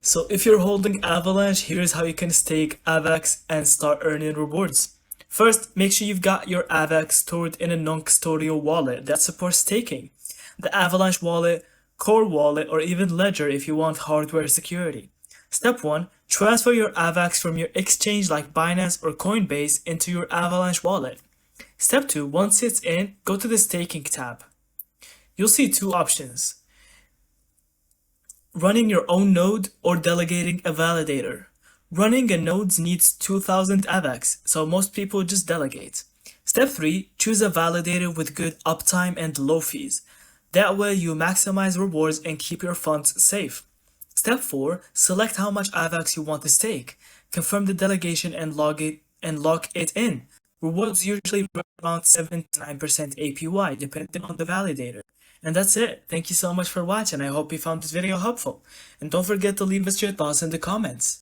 So if you're holding Avalanche, here's how you can stake AVAX and start earning rewards. First, make sure you've got your AVAX stored in a non-custodial wallet that supports staking. The Avalanche wallet, Core wallet, or even Ledger if you want hardware security. Step 1. Transfer your AVAX from your exchange like Binance or Coinbase into your Avalanche wallet. Step 2. Once it's in, go to the Staking tab. You'll see two options: running your own node or delegating a validator. Running a node needs 2000 AVAX, so most people just delegate. Step 3. Choose a validator with good uptime and low fees. That way you maximize rewards and keep your funds safe. Step 4. Select how much AVAX you want to stake. Confirm the delegation and lock it in. Rewards usually run around 7 to 9% APY depending on the validator. And that's it. Thank you so much for watching. I hope you found this video helpful. And don't forget to leave us your thoughts in the comments.